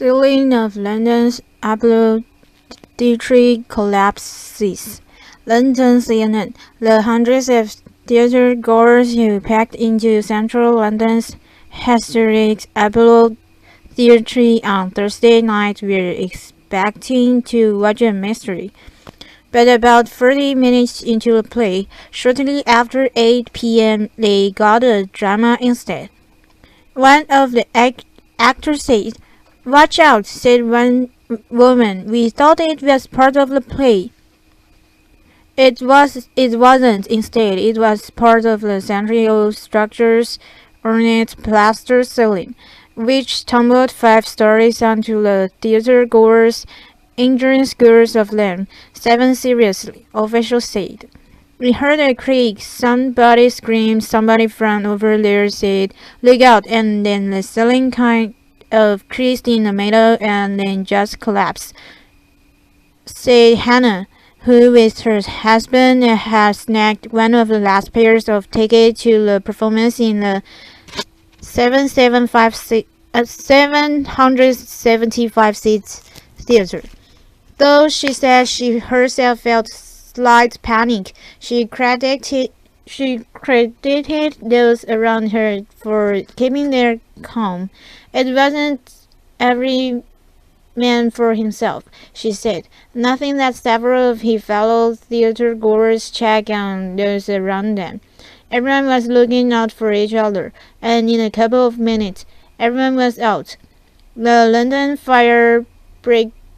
Ceiling of London's Apollo Theatre collapses. London, CNN. The hundreds of theatre goers who packed into central London's historic Apollo Theatre on Thursday night were expecting to watch a mystery. But about 30 minutes into the play, shortly after 8 p.m., they got a drama instead. One of the actors said, "Watch out," said one woman. "We thought it was part of the play." It wasn't. Instead, it was part of the central structure's ornate plaster ceiling, which tumbled 5 stories onto the theater goers, injuring scores of them. 7 seriously, officials said. We heard a creak, somebody screamed, somebody from over there said, "Look out," and then the ceiling kind of creased in the middle and then just collapsed, said Hannah, who with her husband had snagged one of the last pairs of tickets to the performance in the 775 seats theater. Though she said she herself felt slight panic, she credited those around her for keeping their calm. It wasn't every man for himself, she said, nothing that several of his fellow theater-goers checked on those around them. Everyone was looking out for each other, and in a couple of minutes, everyone was out. The London Fire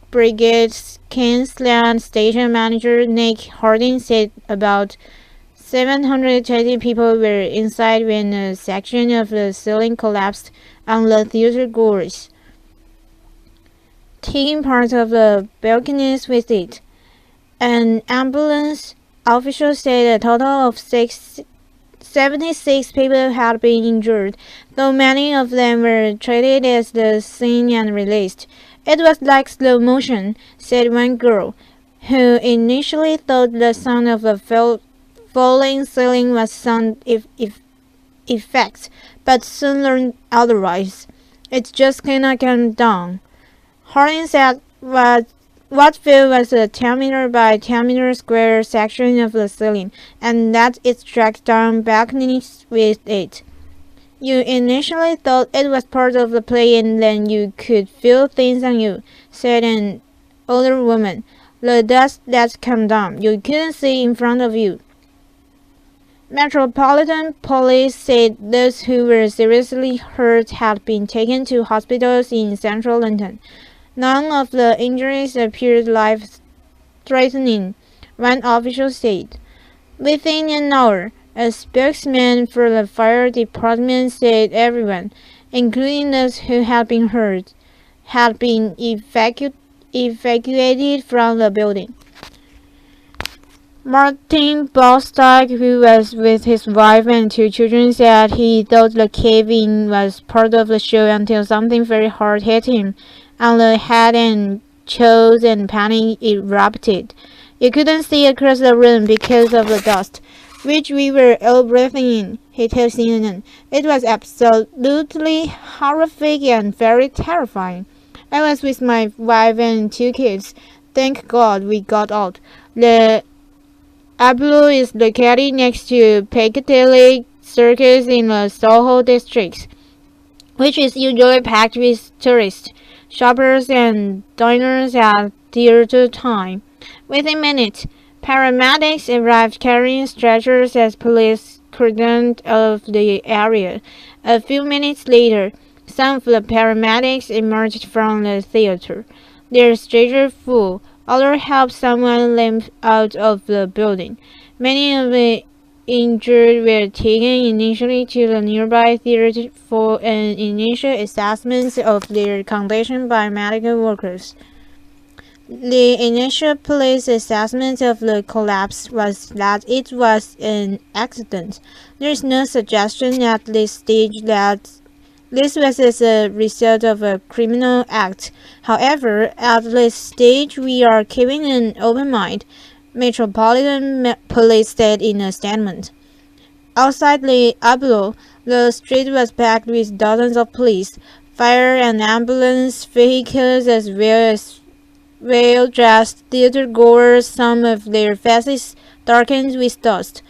Brigade's Kingsland station manager Nick Harding said about 720 people were inside when a section of the ceiling collapsed on the theater goers, taking part of the balconies with it. An ambulance official said a total of 76 people had been injured, though many of them were treated at the scene and released. It was like slow motion, said one girl, who initially thought the sound of the falling ceiling was sound effects, but soon learned otherwise. It just cannot come down. Harding said what fell was a 10-meter by 10-meter square section of the ceiling, and that it struck down balconies with it. You initially thought it was part of the play and then you could feel things on you, said an older woman. The dust that came down, you couldn't see in front of you. Metropolitan Police said those who were seriously hurt had been taken to hospitals in central London. None of the injuries appeared life-threatening, one official said. Within an hour, a spokesman for the fire department said everyone, including those who had been hurt, had been evacuated from the building. Martin Bostock, who was with his wife and 2 children, said he thought the cave-in was part of the show until something very hard hit him on the head and chills and panic erupted. You couldn't see across the room because of the dust, which we were all breathing in, he told CNN. It was absolutely horrific and very terrifying. I was with my wife and 2 kids. Thank God we got out. The Apollo is located next to Piccadilly Circus in the Soho district, which is usually packed with tourists, shoppers, and diners at theater time. Within minutes, paramedics arrived carrying stretchers as police cordoned off the area. A few minutes later, some of the paramedics emerged from the theater, their stretchers full. Others helped someone limp out of the building. Many of the injured were taken initially to the nearby theater for an initial assessment of their condition by medical workers. The initial police assessment of the collapse was that it was an accident. There is no suggestion at this stage that this was as a result of a criminal act. However, at this stage we are keeping an open mind, Metropolitan Police said in a statement. Outside the Apollo, the street was packed with dozens of police, fire and ambulance vehicles, as well as well-dressed theater-goers, some of their faces darkened with dust.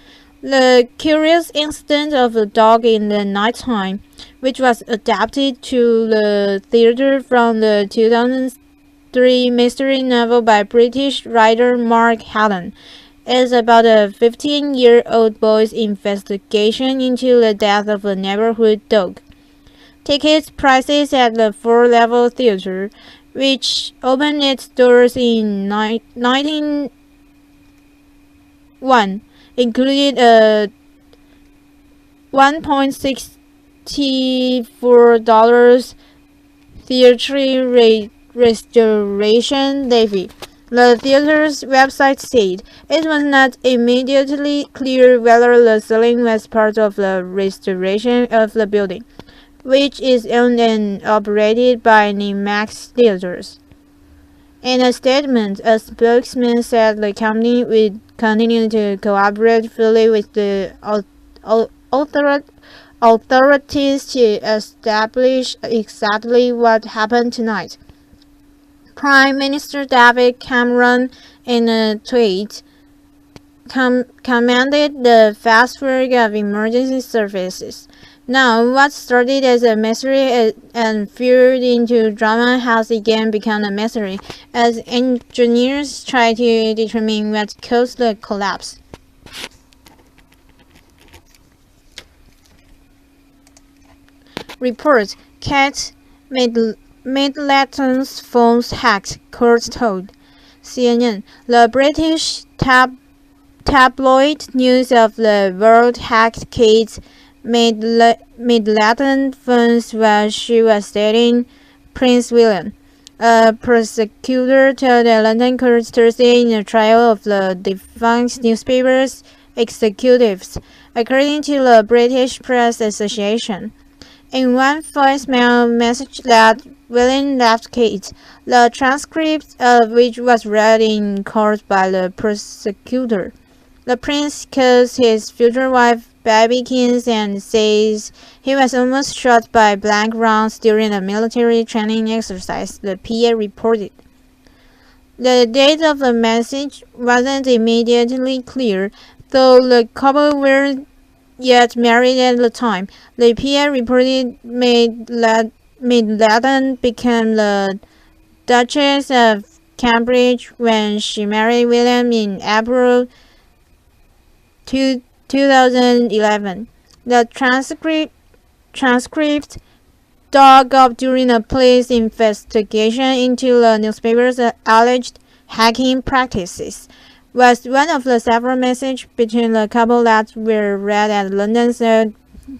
The curious incident of a dog in the nighttime, which was adapted to the theater from the 2003 mystery novel by British writer Mark Haddon, is about a 15-year-old boy's investigation into the death of a neighborhood dog. Ticket prices at the four-level theater, which opened its doors in 1901, included a $1.64 theatre restoration levy. The theater's website said it was not immediately clear whether the ceiling was part of the restoration of the building, which is owned and operated by Nimax Theaters. In a statement, a spokesman said the company would continue to cooperate fully with the authorities to establish exactly what happened tonight. Prime Minister David Cameron, in a tweet, commended the fast work of emergency services. Now, what started as a mystery and fueled into drama has again become a mystery, as engineers try to determine what caused the collapse. Report: Cat Middleton's phones hacked, court told. CNN: The British tabloid News of the World hacked Kate Middleton's phones while she was dating Prince William. A prosecutor told the London court Thursday in a trial of the defunct newspaper's executives, according to the British Press Association. In one voicemail message that William left Kate, the transcript of which was read in court by the prosecutor, the prince calls his future wife Baby Kings and says he was almost shot by blank rounds during a military training exercise, the PA reported. The date of the message wasn't immediately clear, though the couple were yet married at the time. The PA reported Middleton became the Duchess of Cambridge when she married William in April 2011. The transcript dug up during a police investigation into the newspaper's alleged hacking practices was one of the several messages between the couple that were read at London's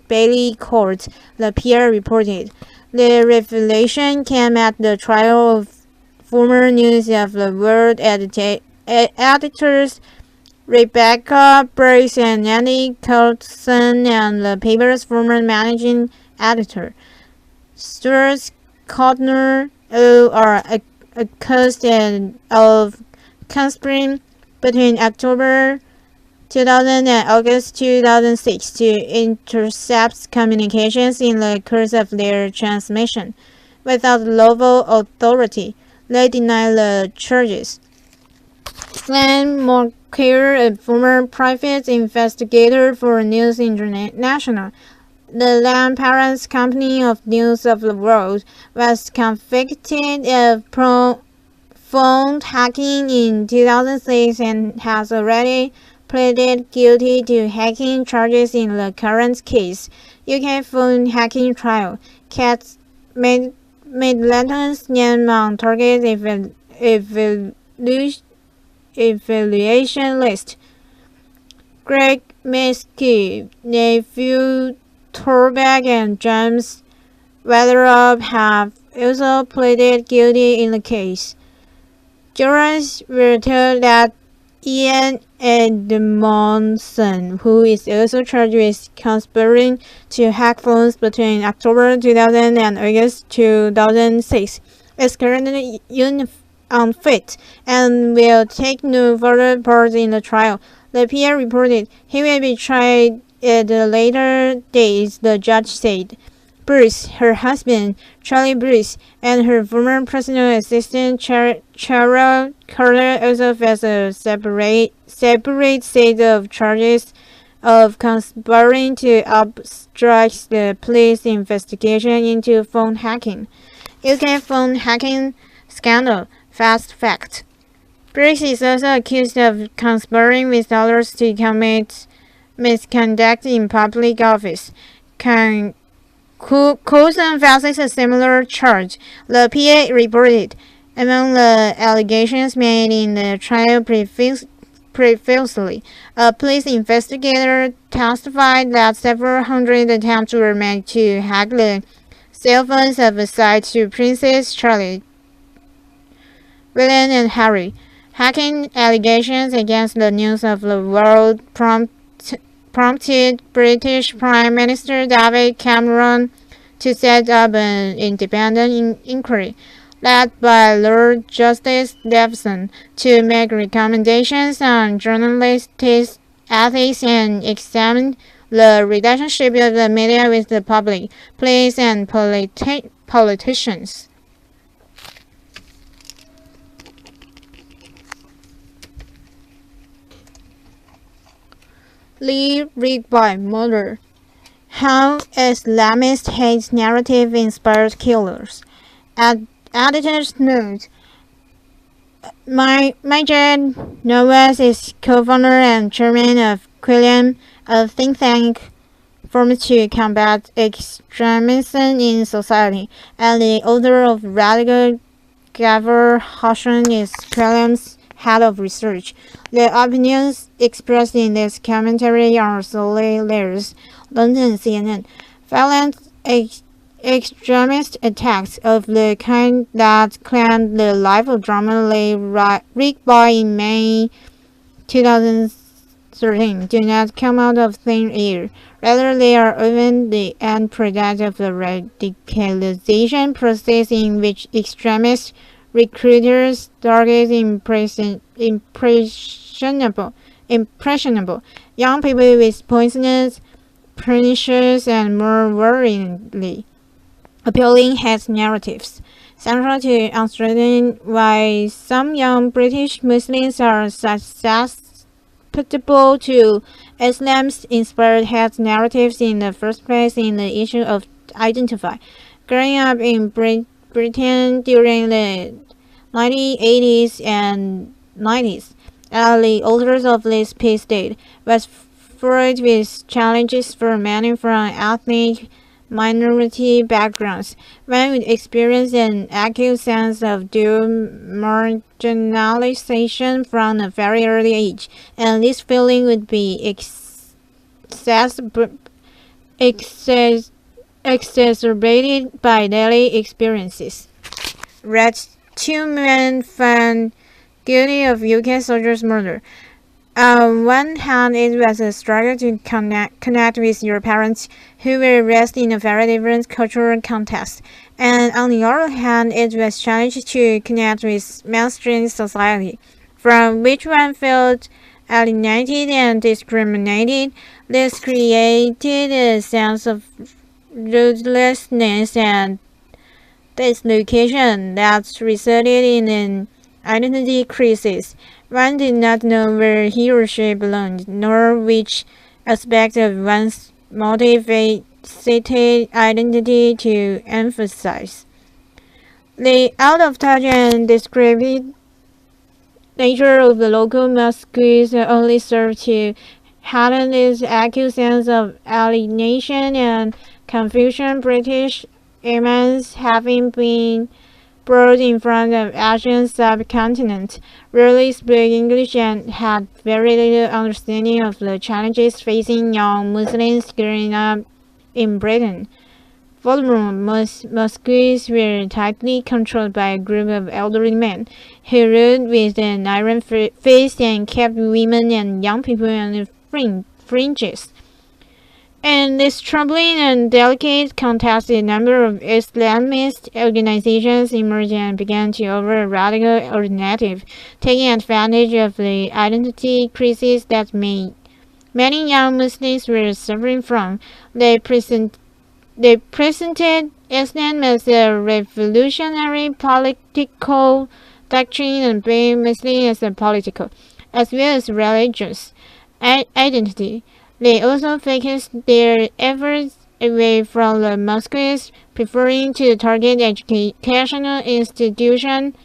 Bailey Court, the PA reported. The revelation came at the trial of former News of the World editors Rebecca Briggs and Andy Coulson and the paper's former managing editor, Stuart Cotner, who are accused of conspiring between October 2000 and August 2006 to intercept communications in the course of their transmission without local authority. They deny the charges. Glenn Moncur, a former private investigator for News International, the land parent company of News of the World, was convicted of phone hacking in 2006 and has already pleaded guilty to hacking charges in the current case. UK phone hacking trial. Cat Middleton's name on target evaluation list. Greg Miskey, nephew Torbeck, and James Weatherall have also pleaded guilty in the case. Jurors were told that Ian Edmondson, who is also charged with conspiring to hack phones between October 2000 and August 2006, is currently unfit and will take no further part in the trial. The PA reported he will be tried at a later date, the judge said. Bruce, her husband, Charlie Bruce, and her former personal assistant, Cheryl Carter, also face a separate set of charges of conspiring to obstruct the police investigation into phone hacking. UK phone hacking scandal. Fast fact. Bruce is also accused of conspiring with others to commit misconduct in public office. Coulson faces a similar charge, the PA reported. Among the allegations made in the trial previously, a police investigator testified that several hundred attempts were made to hack the cell phones of a side to Princess Charlie, William, and Harry. Hacking allegations against the News of the World prompted British Prime Minister David Cameron to set up an independent inquiry, led by Lord Justice Leveson, to make recommendations on journalistic ethics and examine the relationship of the media with the public, police, and politicians. Lee Rigby murder. How Islamist hate narrative inspired killers. Editor's note. Majid Nawaz is co-founder and chairman of Quilliam, a think tank formed to combat extremism in society, and the author of Radical Gaffer Hossain is Quilliam's head of research. The opinions expressed in this commentary are solely theirs. London CNN. Violent extremist attacks of the kind that claimed the life of drummer Lee Rigby in May 2013 do not come out of thin air. Rather, they are often the end product of the radicalization process in which extremist recruiters target impressionable young people with poisonous, pernicious, and more worryingly appealing hate narratives. Central to understanding why some young British Muslims are susceptible to Islam's inspired hate narratives in the first place in the issue of identify. Growing up in Britain during the 1980s and 90s, the authors of this piece did, was fraught with challenges for many from ethnic minority backgrounds. One would experience an acute sense of dual marginalization from a very early age, and this feeling would be exacerbated by daily experiences. Read 2 men found guilty of UK soldiers' murder. On one hand, it was a struggle to connect with your parents, who were raised in a very different cultural context, and on the other hand, it was a challenge to connect with mainstream society, from which one felt alienated and discriminated. This created a sense of rootlessness and dislocation that resulted in an identity crisis. One did not know where he or she belonged, nor which aspect of one's multifaceted identity to emphasize. The out-of-touch and descriptive nature of the local mosques only served to heighten this acute sense of alienation and confusion. British imams, having been brought in front of Asian subcontinent, rarely spoke English and had very little understanding of the challenges facing young Muslims growing up in Britain. Furthermore, most mosques were tightly controlled by a group of elderly men who ruled with an iron fist and kept women and young people on the fringes. In this troubling and delicate context, a number of Islamist organizations emerged and began to offer a radical alternative, taking advantage of the identity crisis that many young Muslims were suffering from. They presented They presented Islam as a revolutionary political doctrine and blamed Muslims as a political, as well as religious identity. They also focused their efforts away from the mosques, preferring to target educational institutions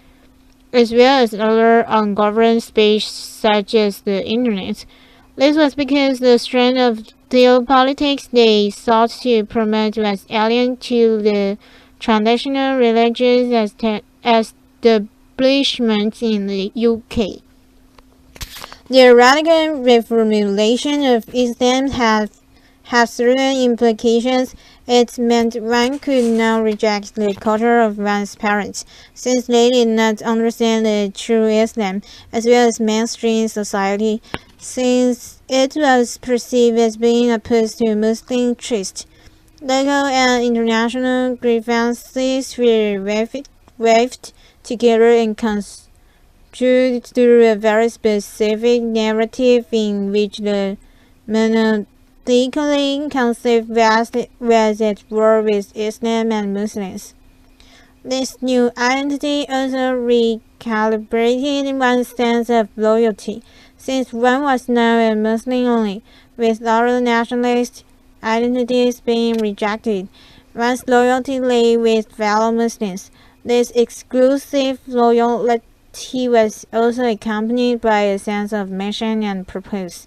as well as other ungoverned space such as the internet. This was because the strand of theopolitics they sought to promote was alien to the traditional religious establishment in the UK. The radical reformulation of Islam has certain implications. It meant one could now reject the culture of one's parents, since they did not understand the true Islam, as well as mainstream society, since it was perceived as being opposed to Muslim truth. Local and international grievances were waved together and construed through a very specific narrative in which the monotheistic concept was at war with Islam and Muslims. This new identity also recalibrated one's sense of loyalty, since one was now a Muslim only, with other nationalist identities being rejected. One's loyalty lay with fellow Muslims. This exclusive loyalty was also accompanied by a sense of mission and purpose.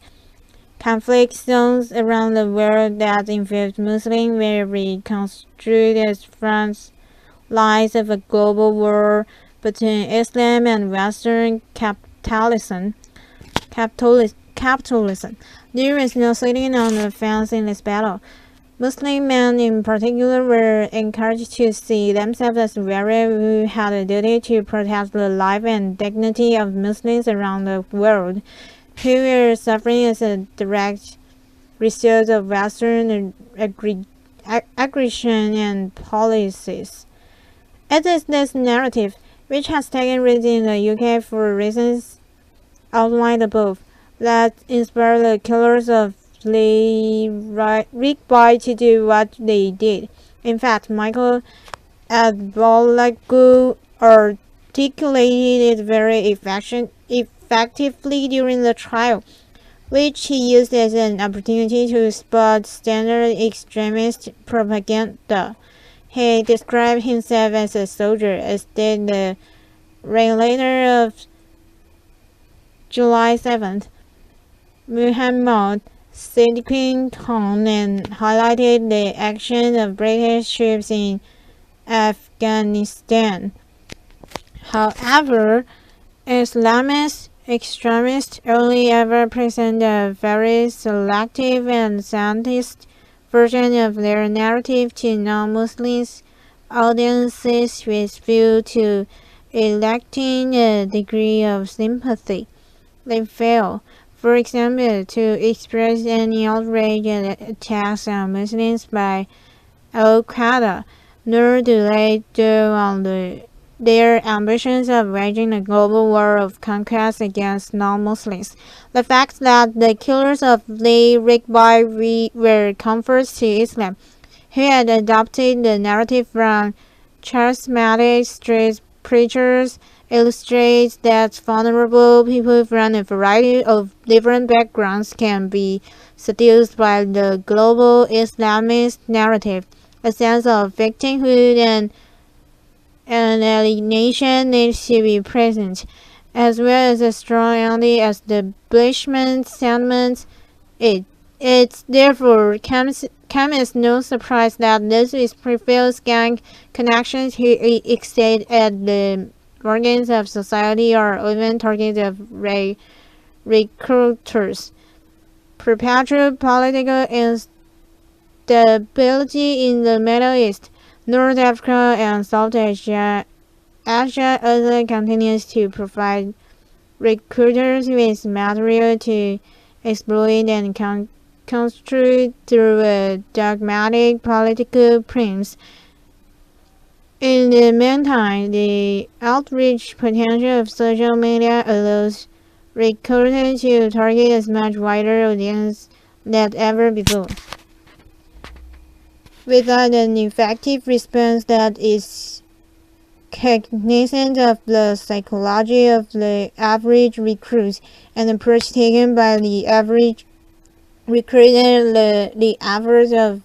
Conflict zones around the world that involved Muslims were reconstructed as fronts lines of a global war between Islam and Western capitalism. There is no sitting on the fence in this battle. Muslim men in particular were encouraged to see themselves as warriors who had a duty to protect the life and dignity of Muslims around the world, who were suffering as a direct result of Western aggression and policies. It is this narrative, which has taken root in the UK for reasons outlined above, that inspired the killers of Rigby to do what they did. In fact, Michael Adbolagu articulated it very effectively during the trial, which he used as an opportunity to spot standard extremist propaganda. He described himself as a soldier, as did the ringleader of July 7th, Muhammad Siddiq Khan, and highlighted the action of British troops in Afghanistan. However, Islamist extremists only ever present a very selective and scientist version of their narrative to non-Muslims audiences with view to electing a degree of sympathy. They fail, for example, to express any outrage at attacks on Muslims by Al-Qaeda, nor do they dwell on their ambitions of waging a global war of conquest against non-Muslims. The fact that the killers of Lee Rigby were converts to Islam, who had adopted the narrative from charismatic street preachers, illustrates that vulnerable people from a variety of different backgrounds can be seduced by the global Islamist narrative. A sense of victimhood and alienation needs to be present, as well as a strong anti-establishment sentiment. It therefore comes as no surprise that this is prevails gang connections who exist at the organs of society are even targets of recruiters. Perpetual political instability in the Middle East, North Africa, and South Asia also continues to provide recruiters with material to exploit and construct through a dogmatic political premise. In the meantime, the outreach potential of social media allows recruiters to target a much wider audience than ever before. without an effective response that is cognizant of the psychology of the average recruit and the approach taken by the average recruit and the efforts of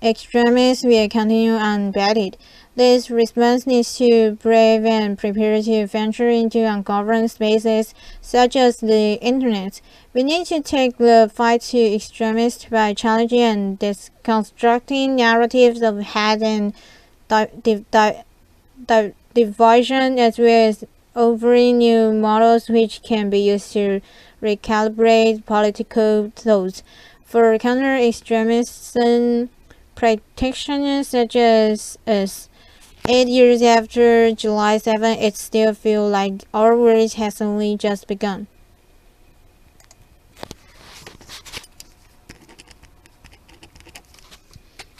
extremists will continue unabated. This response needs to brave and prepare to venture into ungoverned spaces such as the internet. We need to take the fight to extremists by challenging and deconstructing narratives of hate and division, as well as offering new models which can be used to recalibrate political thoughts. For counter-extremism practitioners such as us, 8 years after July 7, it still feels like our work has only just begun.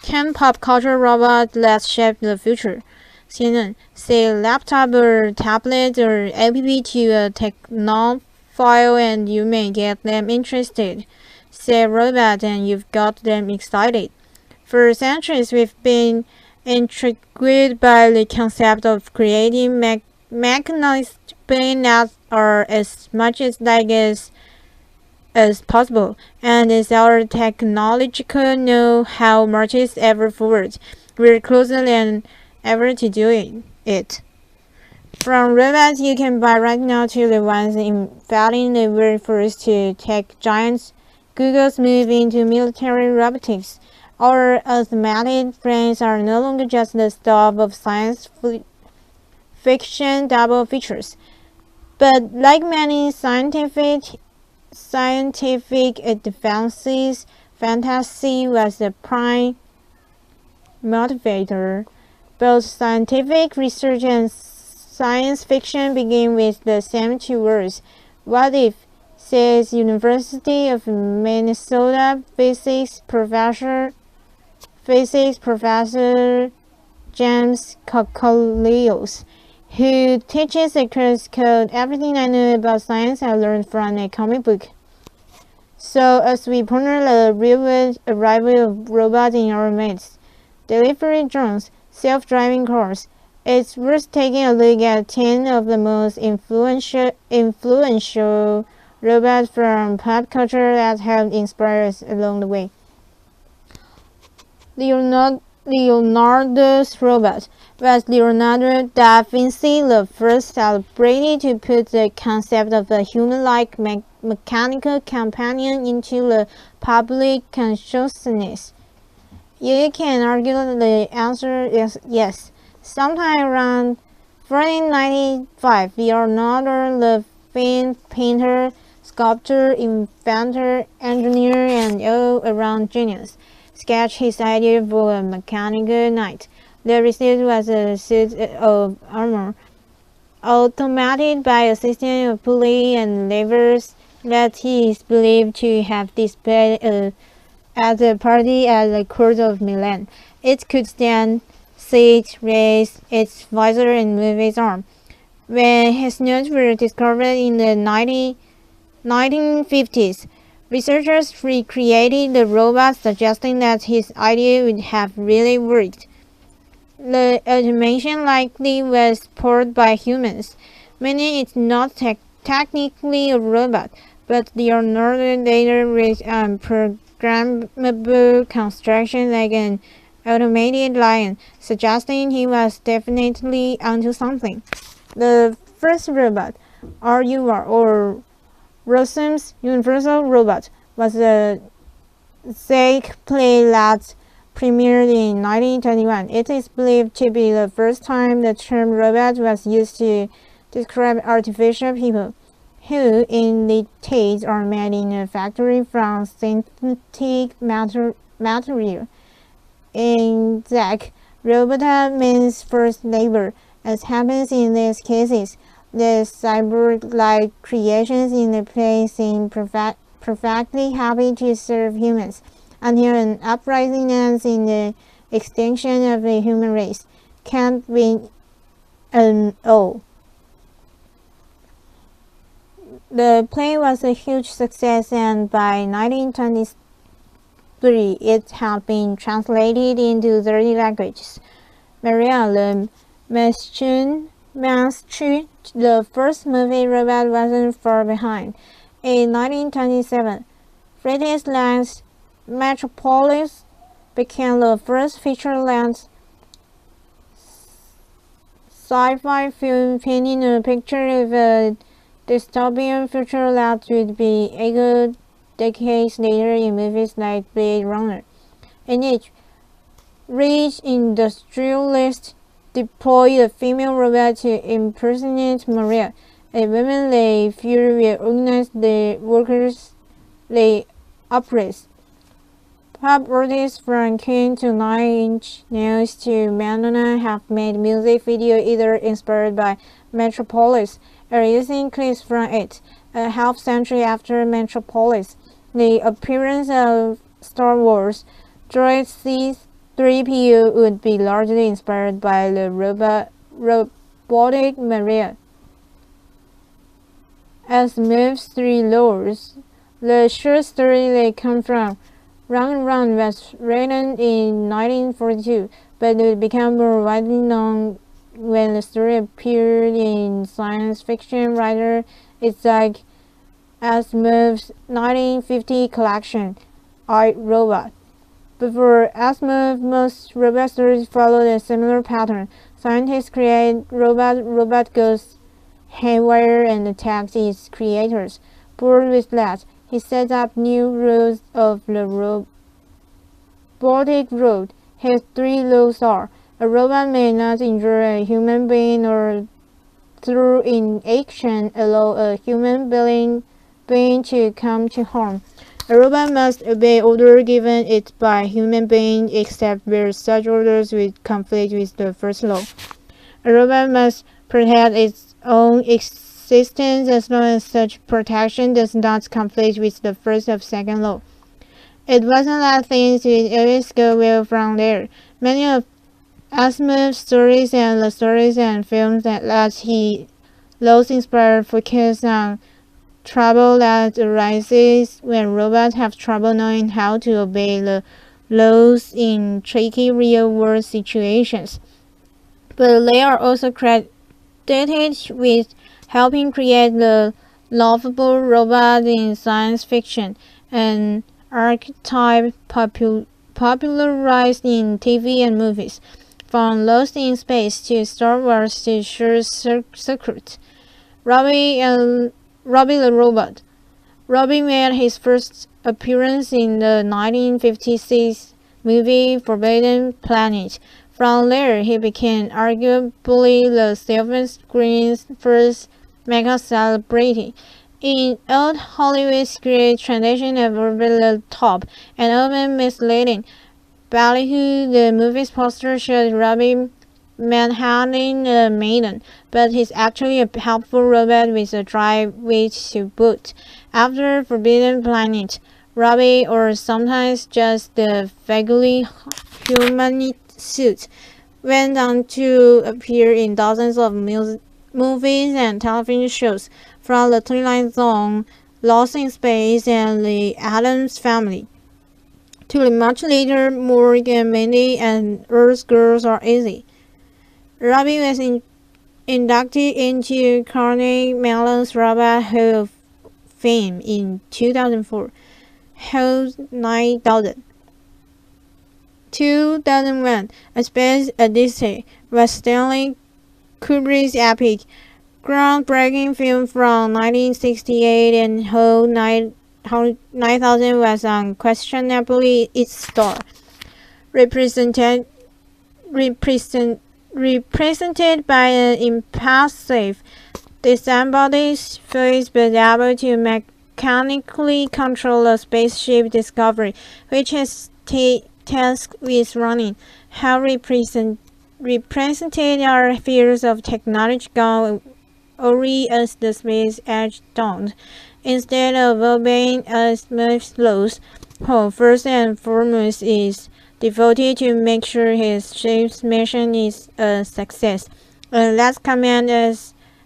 Can pop culture robots let's shape the future? CNN, say laptop or tablet or app to a technophile and you may get them interested. Say robot and you've got them excited. For centuries, we've been intrigued by the concept of creating mechanized beings that are as much as like as possible, and as our technological know-how marches ever forward, we're closer than ever to doing it. From robots you can buy right now to the ones inventing the workforce to tech giants, Google's move into military robotics. Our automated brains are no longer just the stuff of science fiction double features, but like many scientific advances, fantasy was the prime motivator. Both scientific research and science fiction begin with the same two words. What if, says University of Minnesota physics professor James Kokoleos, who teaches a course called Everything I Know About Science I Learned from a Comic Book. So as we ponder the real arrival of robots in our midst, delivery drones, self-driving cars, it's worth taking a look at 10 of the most influential robots from pop culture that have inspired us along the way. Leonardo's robot. Was Leonardo da Vinci the first celebrity to put the concept of a human-like mechanical companion into the public consciousness? You can argue the answer is yes. Sometime around 1495, Leonardo the painter, sculptor, inventor, engineer, and all-around genius, sketched his idea for a mechanical knight. The result was a suit of armor, automated by a system of pulley and levers that he is believed to have displayed at a party at the court of Milan. It could stand, sit, raise its visor, and move its arm. When his notes were discovered in the 1950s, researchers recreated the robot, suggesting that his idea would have really worked. The automation likely was powered by humans, meaning it's not technically a robot, but Leonardo later reached programmable construction like an automated lion, suggesting he was definitely onto something. The first robot, RUR, or Rossum's Universal Robot, was a Zeke play that premiered in 1921. It is believed to be the first time the term robot was used to describe artificial people, who in the States are made in a factory from synthetic material. In Zeke, robota means forced labor. As happens in these cases, the cyborg-like creations in the play seem perfectly happy to serve humans, until an uprising ends in the extinction of the human race. Can't win all. The play was a huge success, and by 1927 1993, it had been translated into 30 languages. Maria the Maschine, the first movie robot, wasn't far behind. In 1927, Fritz Metropolis became the first feature-length sci-fi film painting a picture of a dystopian future that would be echoed decades later in movies like Blade Runner. In it, rich industrialists deploy a female robot to impersonate Maria, a woman they fear will organize the workers they oppress. Pop artists from Queen to Nine Inch Nails to Madonna have made music videos either inspired by Metropolis or using clips from it. A half-century after Metropolis, the appearance of Star Wars droid C-3PO would be largely inspired by the robotic Maria. Asimov's Three Lords, the short story they come from, Run Run was written in 1942, but it became more widely known when the story appeared in science fiction writer Isaac Asimov's 1950 collection, I, Robot. Before Asimov, most robot stories followed a similar pattern. Scientists create robot goes haywire and attacks its creators. Bored with that, he set up new rules of the robotic road. His three laws are: a robot may not injure a human being or through inaction allow a human being to come to harm. A robot must obey orders given it by a human being except where such orders would conflict with the first law. A robot must protect its own existence as long as such protection does not conflict with the first or second law. It wasn't that things would always go well from there. Many of Asimov's stories and the stories and films that he loves inspired focus on trouble that arises when robots have trouble knowing how to obey the laws in tricky real-world situations. But they are also credited with helping create the lovable robot in science fiction, an archetype popularized in TV and movies, from Lost in Space to Star Wars to Short Circuit. Robbie the Robot. Robbie made his first appearance in the 1956 movie Forbidden Planet. From there, he became arguably the silver-screen's first mega-celebrity. In old Hollywood's great tradition of over-the-top and often misleading ballyhoo, the movie's poster showed Robbie manhandling a maiden, but he's actually a helpful robot with a dry wit to boot. After Forbidden Planet, Robbie, or sometimes just the vaguely human suit, went on to appear in dozens of movies and television shows, from The Twilight Zone, Lost in Space, and The Addams Family, to the much later Mork and Mindy and Earth Girls Are Easy. Robbie was inducted into Carnegie Mellon's Robot Hall of Fame in 2004. Holds 9,000. 2001, A Space Odyssey was Stanley Kubrick's epic, groundbreaking film from 1968, and Hall 9,000 was unquestionably its star. Represented by an impassive, disembodied face but able to mechanically control a spaceship Discovery, which is tasked with running. How represented our fears of technological ori as the space age dawned. Instead of obeying Asimov's laws, Hall first and foremost is devoted to make sure his ship's mission is a success. And last command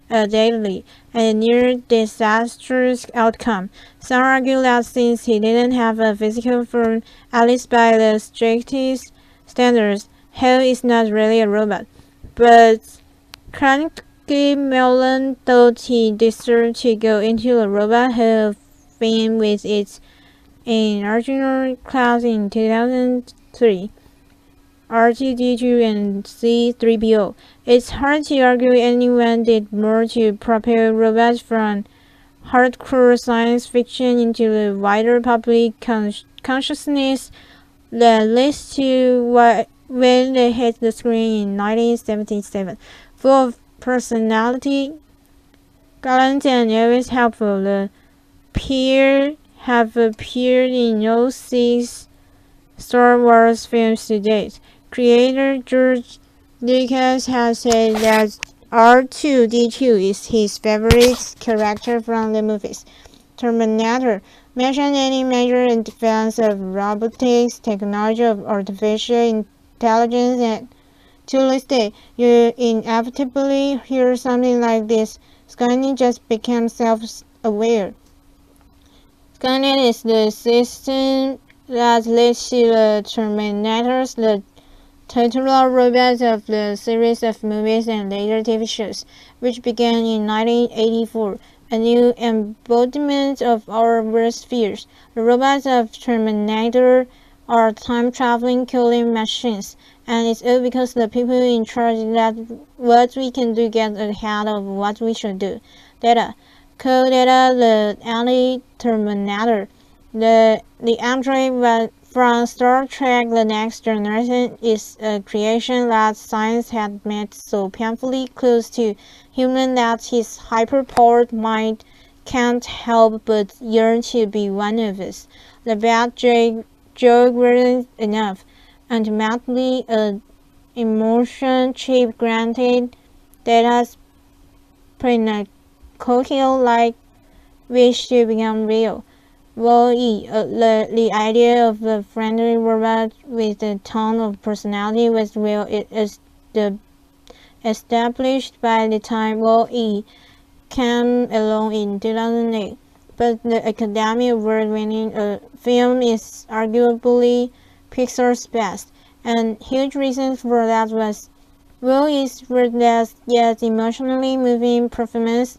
deadly and near disastrous outcome. Some argue that since he didn't have a physical form, at least by the strictest standards, Hale is not really a robot. But Carnegie Mellon thought he deserved to go into a robot Hall of Fame with its inaugural class in 2003. R2-D2 and C-3PO. It's hard to argue anyone did more to propel robots from hardcore science fiction into the wider public consciousness that leads to when they hit the screen in 1977. Full of personality, gallant and always helpful, the pair have appeared in all 6 Star Wars films to date. Creator George Lucas has said that R2-D2 is his favorite character from the movies. Terminator mentioned any major advance of robotics, technology of artificial intelligence, and to this day, you inevitably hear something like this: Skynet just became self-aware. Skynet is the system that leads to the Terminators, the titular robots of the series of movies and later TV shows, which began in 1984, a new embodiment of our worst fears. The robots of Terminator are time-traveling killing machines, and it's all because the people in charge that what we can do get ahead of what we should do. Data. Code Data, the anti-Terminator. The android from Star Trek The Next Generation is a creation that science had made so painfully close to human that his hyper-powered mind can't help but yearn to be one of us. The bad joke wasn't enough. Ultimately, an emotion chip granted Data's pinnacle-like wish to become real. Wall-E, the idea of a friendly robot with a ton of personality was well established by the time Wall-E came along in 2008. But the Academy Award-winning film is arguably Pixar's best, and huge reason for that was Wall-E's wordless yet emotionally moving performance.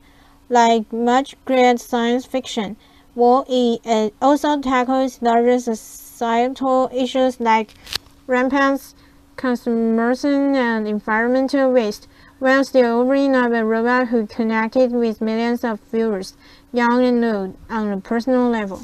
Like much great science fiction, Wall-E also tackles larger societal issues like rampant consumerism and environmental waste, while still offering up a robot who connected with millions of viewers, young and old, on a personal level.